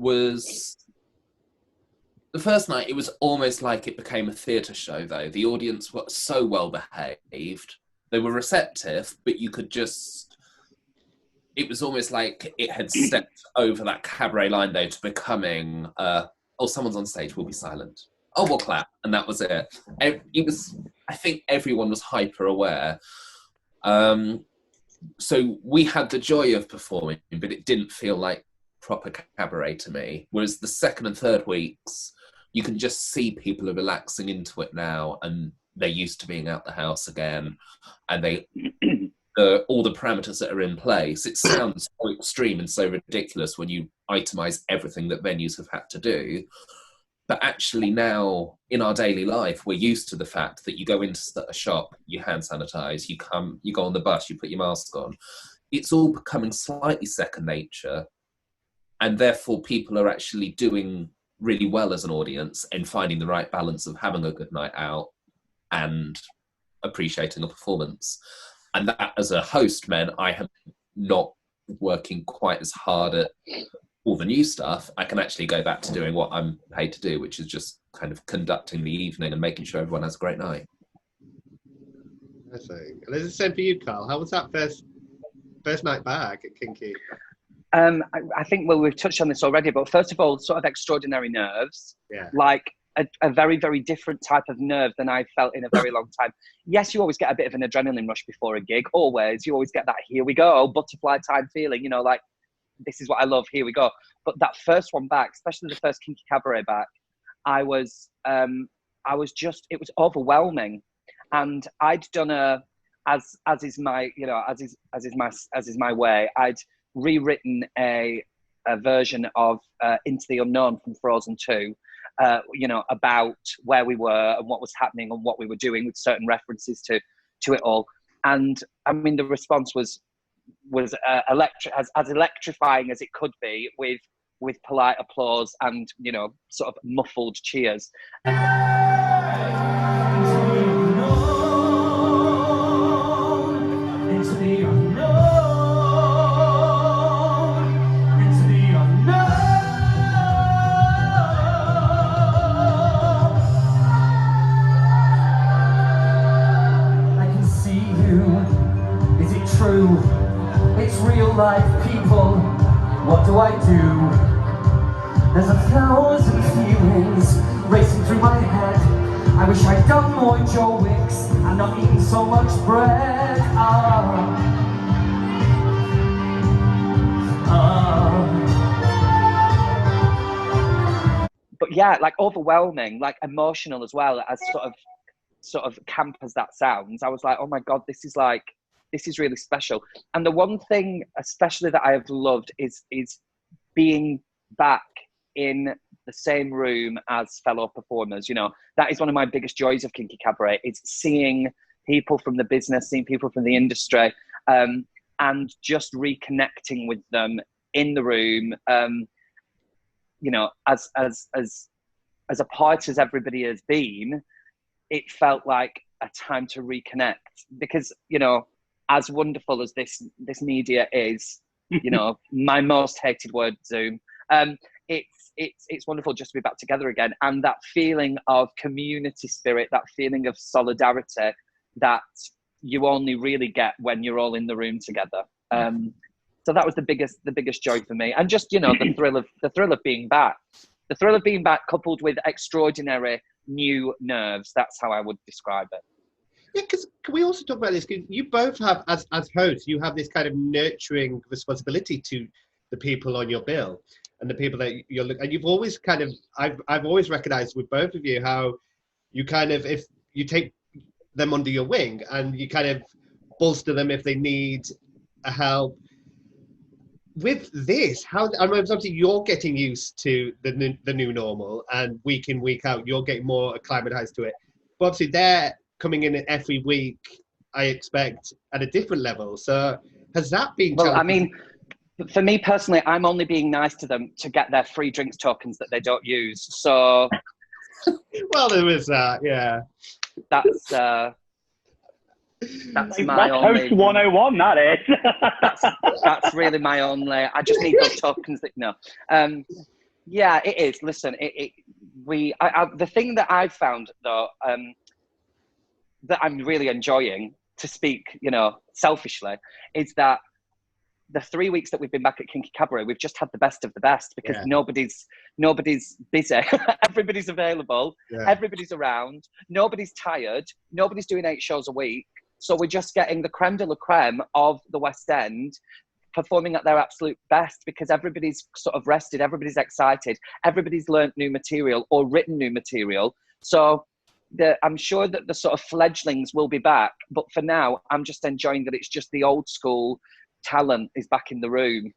was almost like it became a theatre show, though. The audience were so well behaved. They were receptive, but you could just... It was almost like it had stepped over that cabaret line, though, to becoming, someone's on stage, we'll be silent. Oh, we'll clap. And that was it. It was... I think everyone was hyper aware. So we had the joy of performing, but it didn't feel like proper cabaret to me. Whereas the second and third weeks, you can just see people are relaxing into it now, and they're used to being out the house again, and all the parameters that are in place. It sounds so extreme and so ridiculous when you itemize everything that venues have had to do. But actually now, in our daily life, we're used to the fact that you go into a shop, you hand sanitize, you go on the bus, you put your mask on. It's all becoming slightly second nature. And therefore, people are actually doing really well as an audience and finding the right balance of having a good night out and appreciating a performance. And that, as a host, meant I am not working quite as hard at all the new stuff. I can actually go back to doing what I'm paid to do, which is just kind of conducting the evening and making sure everyone has a great night. I think. And it's the same for you, Carl. How was that first night back at Kinky? I think, well, we've touched on this already, but first of all, sort of extraordinary nerves. Yeah. Like a very, very different type of nerve than I've felt in a very long time. Yes, you always get a bit of an adrenaline rush before a gig. Always. You always get that, here we go, butterfly time feeling, you know, like, this is what I love, here we go. But that first one back, especially the first Kinky Cabaret back, it was overwhelming. And I'd done as is my way, I'd rewritten a version of Into the Unknown from Frozen 2, about where we were and what was happening and what we were doing, with certain references to it all. And I mean, the response was as electrifying as it could be, with polite applause and, you know, sort of muffled cheers. It's real life, people. What do I do? There's 1,000 feelings racing through my head. I wish I'd done more Joe Wicks and not eaten so much bread. But yeah, like overwhelming, like emotional as well, as sort of camp as that sounds. I was like, oh my God, this is really special. And the one thing especially that I have loved is being back in the same room as fellow performers. You know, that is one of my biggest joys of Kinky Cabaret. It's seeing people from the business, seeing people from the industry, and just reconnecting with them in the room. You know, as apart as everybody has been, it felt like a time to reconnect, because, you know, as wonderful as this media is, you know, my most hated word, Zoom, it's wonderful just to be back together again. And that feeling of community spirit, that feeling of solidarity that you only really get when you're all in the room together. So that was the biggest joy for me. And just, you know, the thrill of being back. The thrill of being back coupled with extraordinary new nerves. That's how I would describe it. Yeah, because can we also talk about this? Because you both have, as hosts, you have this kind of nurturing responsibility to the people on your bill and the people that you're looking. And you've always kind of, I've always recognised with both of you how you kind of, if you take them under your wing and you kind of bolster them if they need a help. With this, I mean, obviously you're getting used to the new normal, and week in, week out, you're getting more acclimatized to it. But obviously they're coming in every week, I expect, at a different level. So has that been Well, I challenging? mean, for me personally, I'm only being nice to them to get their free drinks tokens that they don't use. So Well, there is that, yeah. that's my only. Host 101, that is. That's really my only. I just need those tokens. Yeah, it is. Listen, the thing that I've found though, that I'm really enjoying, to speak, selfishly, is that the 3 weeks that we've been back at Kinky Cabaret, we've just had the best of the best, because nobody's busy. Everybody's available. Yeah. Everybody's around. Nobody's tired. Nobody's doing 8 shows a week. So we're just getting the creme de la creme of the West End performing at their absolute best, because everybody's sort of rested. Everybody's excited. Everybody's learnt new material or written new material. So I'm sure that the sort of fledglings will be back. But for now, I'm just enjoying that it's just the old school talent is back in the room.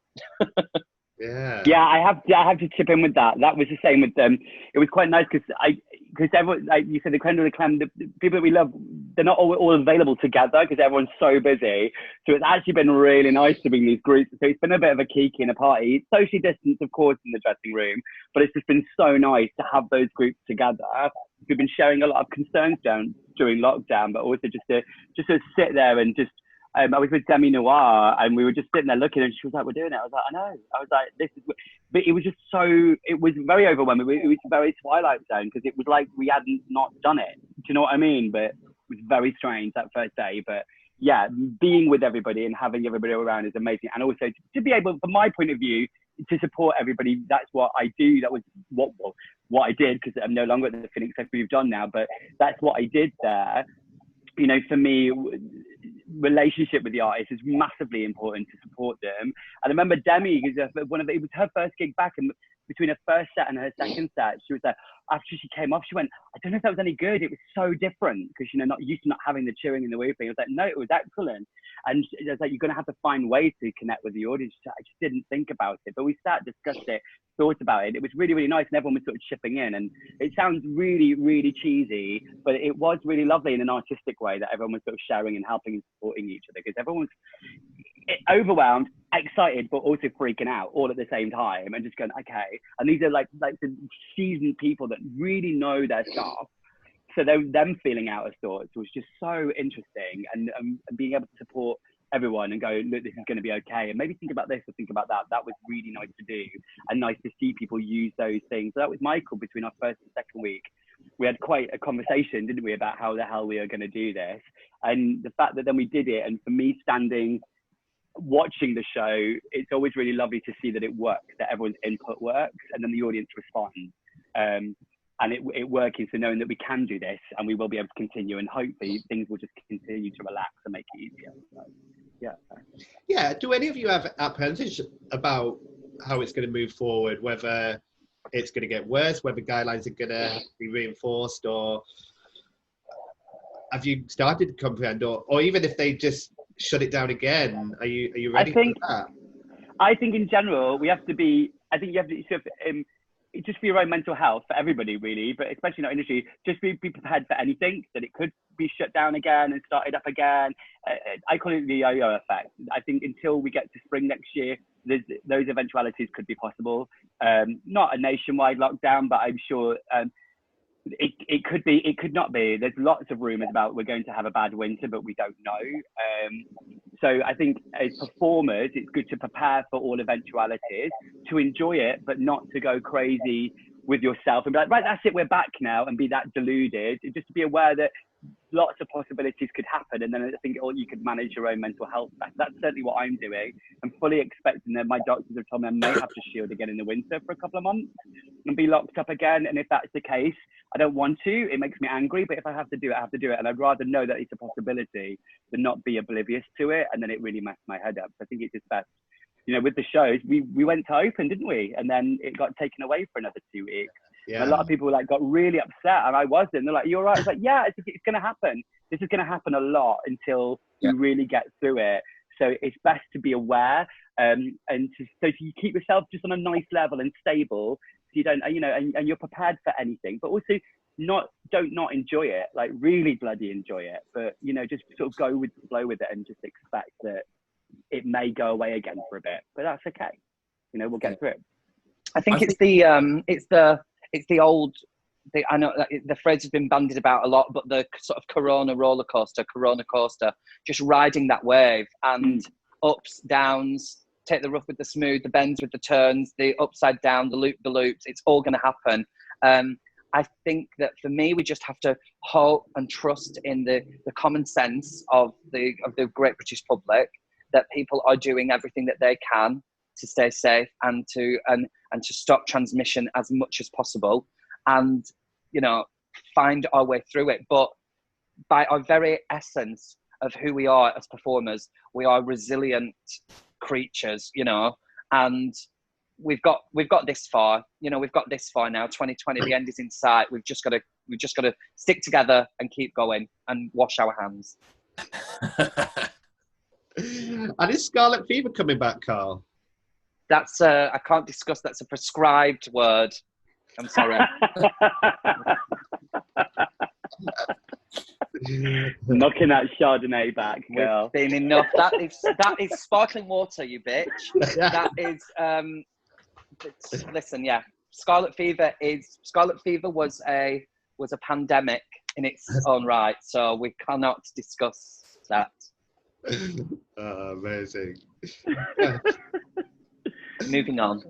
Yeah, I have to chip in with that. That was the same with them. It was quite nice because everyone, like you said, the creme de la creme, the people that we love, they're not all available together because everyone's so busy. So it's actually been really nice to bring these groups. So it's been a bit of a kiki and a party. It's socially distanced, of course, in the dressing room, but it's just been so nice to have those groups together. We've been sharing a lot of concerns during lockdown, but also just to sit there and just. I was with Demi Noir and we were just sitting there looking, and she was like, "We're doing it." I was like, "I know." I was like, "This is," but it was just it was very overwhelming. It was very Twilight Zone because it was like we hadn't not done it. Do you know what I mean? But it was very strange that first day. But yeah, being with everybody and having everybody around is amazing. And also to be able, from my point of view, to support everybody, that's what I do. That was what I did, because I'm no longer at the Phoenix Fest we've done now, but that's what I did there. For me, relationship with the artist is massively important to support them. And I remember Demi, it was her first gig back, and between her first set and her second set, she was like, after she came off, she went, "I don't know if that was any good. It was so different," because not used to not having the cheering and the whooping. I was like, "No, it was excellent." And it was like, you're going to have to find ways to connect with the audience. I just didn't think about it, but we sat, discussed it, thought about it. It was really, really nice, and everyone was sort of chipping in. And it sounds really, really cheesy, but it was really lovely in an artistic way that everyone was sort of sharing and helping and supporting each other, because everyone was overwhelmed, excited, but also freaking out all at the same time, and just going, okay. And these are like the seasoned people that really know their stuff. So them feeling out of sorts was just so interesting, and being able to support everyone and go, "Look, this is going to be okay," and maybe think about this or think about that. That was really nice to do, and nice to see people use those things. So that was Michael. Between our first and second week, we had quite a conversation, didn't we, about how the hell we are going to do this, and the fact that then we did it. And for me, watching the show, it's always really lovely to see that it works, that everyone's input works, and then the audience responds. And it working, so knowing that we can do this and we will be able to continue, and hopefully things will just continue to relax and make it easier. So, yeah. Yeah. Do any of you have apprehensions about how it's going to move forward, whether it's going to get worse, whether guidelines are going to be reinforced, or have you started to comprehend, or even if they just shut it down again, are you ready for that? I think in general, you have to sort of, just for your own mental health, for everybody really, but especially in our industry, just be prepared for anything, that it could be shut down again and started up again. I call it the yo-yo effect. I think until we get to spring next year, those eventualities could be possible. Not a nationwide lockdown, but I'm sure it could be, it could not be. There's lots of rumours about we're going to have a bad winter, but we don't know. So I think as performers, it's good to prepare for all eventualities, to enjoy it, but not to go crazy with yourself and be like, right, that's it, we're back now, and be that deluded. Just to be aware that lots of possibilities could happen, and then I think you could manage your own mental health. That's certainly what I'm doing. I'm fully expecting that my doctors have told me I may have to shield again in the winter for a couple of months and be locked up again. And if that's the case, I don't want to. It makes me angry, but if I have to do it, I have to do it. And I'd rather know that it's a possibility than not be oblivious to it, and then it really messed my head up. So I think it's just best. With the shows, we went to open, didn't we? And then it got taken away for another 2 weeks. And a lot of people like got really upset, and I wasn't. They're like, "You're right." I was like, "Yeah, it's going to happen. This is going to happen a lot until you really get through it." So it's best to be aware, so you keep yourself just on a nice level and stable, so you don't, and you're prepared for anything. But also, don't not enjoy it. Like really bloody enjoy it. But just sort of go with the flow with it, and just expect that it may go away again for a bit. But that's okay. We'll get through it. I think it's the old. I know that the phrase has been bandied about a lot, but the sort of corona coaster, just riding that wave, and ups, downs, take the rough with the smooth, the bends with the turns, the upside down, the loops, it's all going to happen. I think that for me, we just have to hope and trust in the common sense of the great British public, that people are doing everything that they can to stay safe and to stop transmission as much as possible, and find our way through it. But by our very essence of who we are as performers, we are resilient creatures, and we've got this far. We've got this far now. 2020, the end is in sight. We've just got to stick together and keep going and wash our hands. And is scarlet fever coming back, Carl? That's I can't discuss. That's a prescribed word. I'm sorry. Knocking that Chardonnay back, girl. We've been enough. That is sparkling water, you bitch. That is. Listen, yeah. Scarlet fever was a pandemic in its own right, so we cannot discuss that. Oh, amazing. Moving on.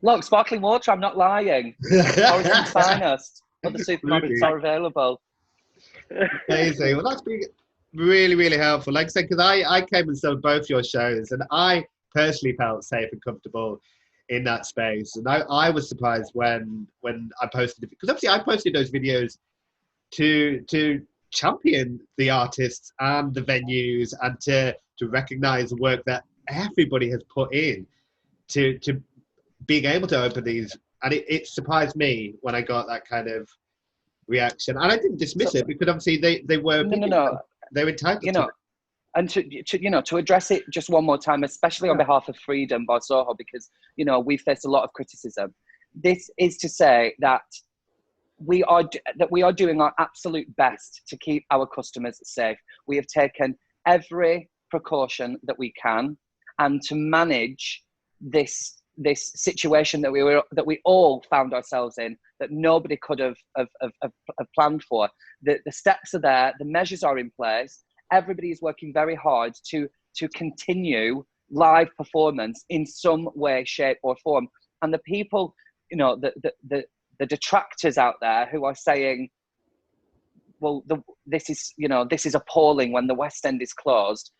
Look, sparkling water, I'm not lying. Origin Finest. Other supermarkets are available. Amazing. Well, that's been really, really helpful. Like I said, because I came and saw both your shows, and I personally felt safe and comfortable in that space. And I was surprised when I posted it, because obviously I posted those videos to champion the artists and the venues, and to recognise the work that everybody has put in to being able to open these. And it surprised me when I got that kind of reaction. And I didn't dismiss it, because obviously they were they were entitled to it. And to address it just one more time, especially on behalf of Freedom, Bar Soho, because we faced a lot of criticism. This is to say that we are doing our absolute best to keep our customers safe. We have taken every precaution that we can, and to manage this situation that we all found ourselves in, that nobody could have planned for. The steps are there, the measures are in place. Everybody is working very hard to continue live performance in some way, shape, or form. And the people, the detractors out there who are saying, well, this is appalling when the West End is closed.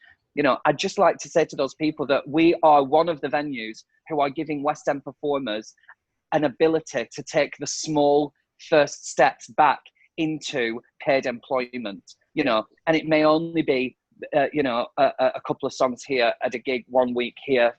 I'd just like to say to those people that we are one of the venues who are giving West End performers an ability to take the small first steps back into paid employment, and it may only be, a couple of songs here at a gig 1 week here,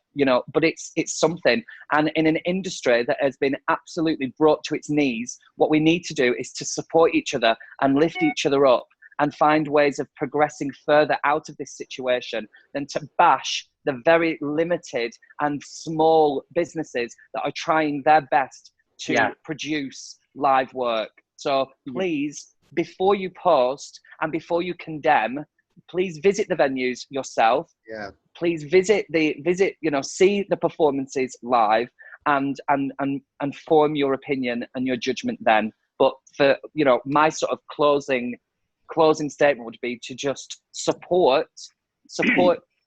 but it's something. And in an industry that has been absolutely brought to its knees, what we need to do is to support each other and lift each other up, and find ways of progressing further out of this situation than to bash the very limited and small businesses that are trying their best to produce live work. So please, before you post and before you condemn, please visit the venues yourself. Yeah. Please visit, see the performances live, and form your opinion and your judgment then. But for, my sort of closing statement would be to just support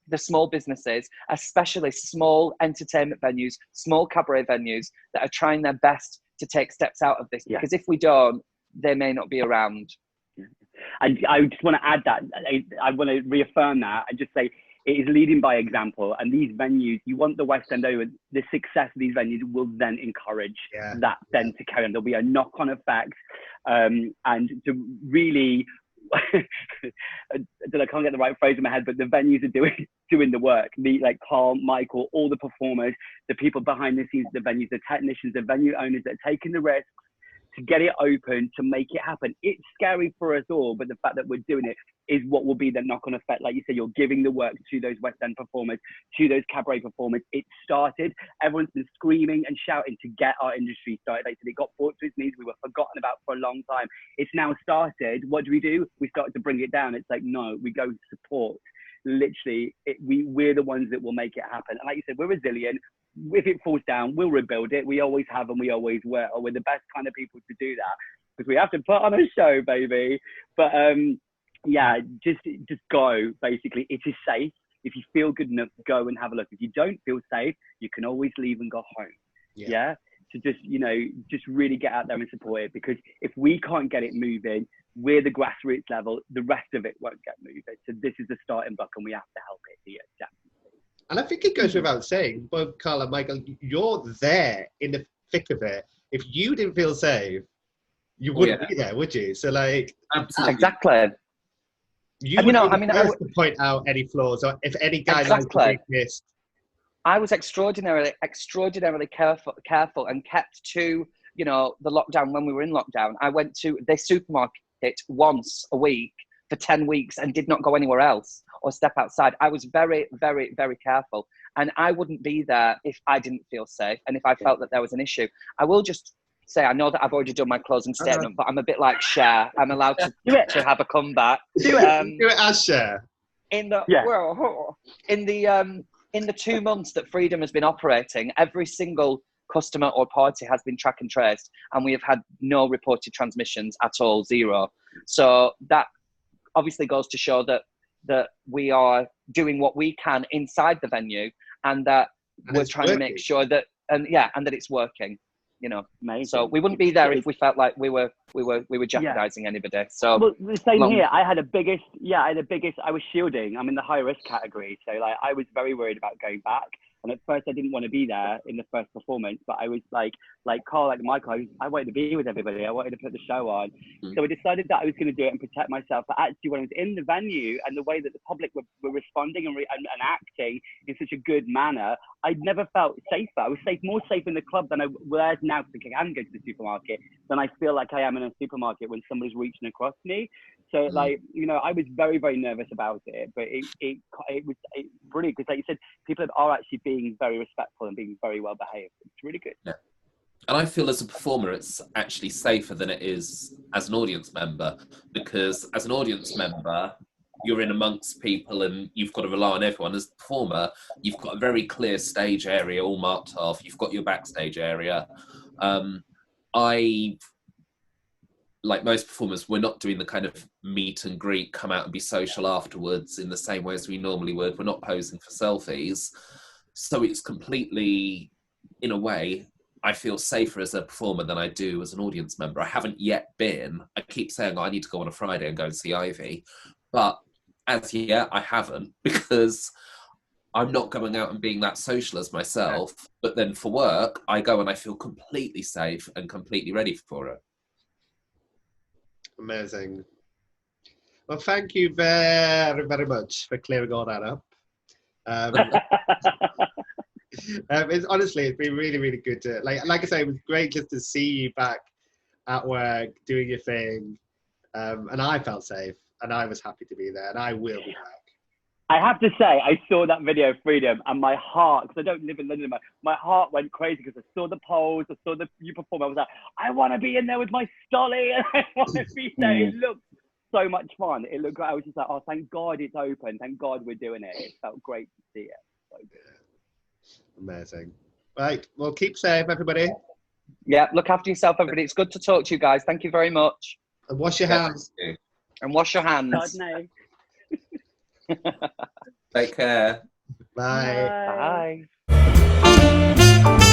the small businesses, especially small entertainment venues, small cabaret venues that are trying their best to take steps out of this. Because if we don't, they may not be around. And I just want to add that, I want to reaffirm that and just say it is leading by example. And these venues, you want the West End over, the success of these venues will then encourage that then to carry on. There'll be a knock-on effect, and to really I can't get the right phrase in my head, but the venues are doing the work. Like Carl, Michael, all the performers, the people behind the scenes, the venues, the technicians, the venue owners that are taking the risks to get it open, to make it happen. It's scary for us all, but the fact that we're doing it is what will be the knock-on effect. Like you said, you're giving the work to those West End performers, to those cabaret performers. It started. Everyone's been screaming and shouting to get our industry started. Like I said, it got brought to its knees. We were forgotten about for a long time. It's now started. What do? We started to bring it down. It's like, no, we go support. Literally, we're the ones that will make it happen. And like you said, we're resilient. If it falls down, we'll rebuild it. We always have and we always will. We're the best kind of people to do that because we have to put on a show, baby. But yeah, just go, basically. It is safe. If you feel good enough, go and have a look. If you don't feel safe, you can always leave and go home. Yeah? So just really get out there and support it, because if we can't get it moving, we're the grassroots level, the rest of it won't get moving. So this is the starting block and we have to help it here, definitely. And I think it goes without saying, both Carl and Michael, you're there in the thick of it. If you didn't feel safe, you wouldn't be there, would you? So like, absolutely. Exactly. You would be the first to point out any flaws, or if any guidelines were missed. I was extraordinarily careful and kept to, the lockdown. When we were in lockdown, I went to the supermarket once a week for 10 weeks and did not go anywhere else or step outside. I was very, very, very careful. And I wouldn't be there if I didn't feel safe and if I felt that there was an issue. I will just say, I know that I've already done my closing statement, but I'm a bit like Cher. I'm allowed to to have a comeback. Do it as Cher. In the 2 months that Freedom has been operating, every single customer or party has been track and traced, and we have had no reported transmissions at all, 0. So that obviously goes to show that we are doing what we can inside the venue, and that we're trying to make sure that and that it's working. Amazing. So we wouldn't be there if we felt like we were jeopardizing anybody. So the same here. I was shielding. I'm in the high risk category, so like I was very worried about going back. And at first I didn't want to be there in the first performance, but I was like Carl, like Michael, I wanted to be with everybody. I wanted to put the show on. So I decided that I was going to do it and protect myself. But actually when I was in the venue and the way that the public were responding and acting in such a good manner, I'd never felt safer. I was more safe in the club than I was now, because I can go to the supermarket, than I feel like I am in a supermarket when somebody's reaching across me. So I was very, very nervous about it, but it was brilliant, because like you said, people are actually being very respectful and being very well behaved. It's really good. Yeah. And I feel as a performer, it's actually safer than it is as an audience member, because as an audience member, you're in amongst people and you've got to rely on everyone. As a performer, you've got a very clear stage area all marked off. You've got your backstage area. Like most performers, we're not doing the kind of meet and greet, come out and be social afterwards in the same way as we normally would. We're not posing for selfies. So it's completely, in a way, I feel safer as a performer than I do as an audience member. I haven't yet been. I keep saying, I need to go on a Friday and go and see Ivy. But as yet, I haven't, because I'm not going out and being that social as myself. But then for work, I go and I feel completely safe and completely ready for it. Amazing. Well, thank you very, very much for clearing all that up. It's been really, really good to, like I say, it was great just to see you back at work doing your thing, and I felt safe and I was happy to be there, and I will be back. I have to say, I saw that video of Freedom and my heart, because I don't live in London, my heart went crazy because I saw the polls, I saw you perform. I was like, I want to be in there with my Stolly, and I want to be there. It looked so much fun. It looked great. I was just like, oh, thank God it's open. Thank God we're doing it. It felt great to see it. So good. Amazing. Right, well, keep safe, everybody. Yeah, look after yourself, everybody. It's good to talk to you guys. Thank you very much. And wash your hands. And wash your hands. Take care. Bye. Bye.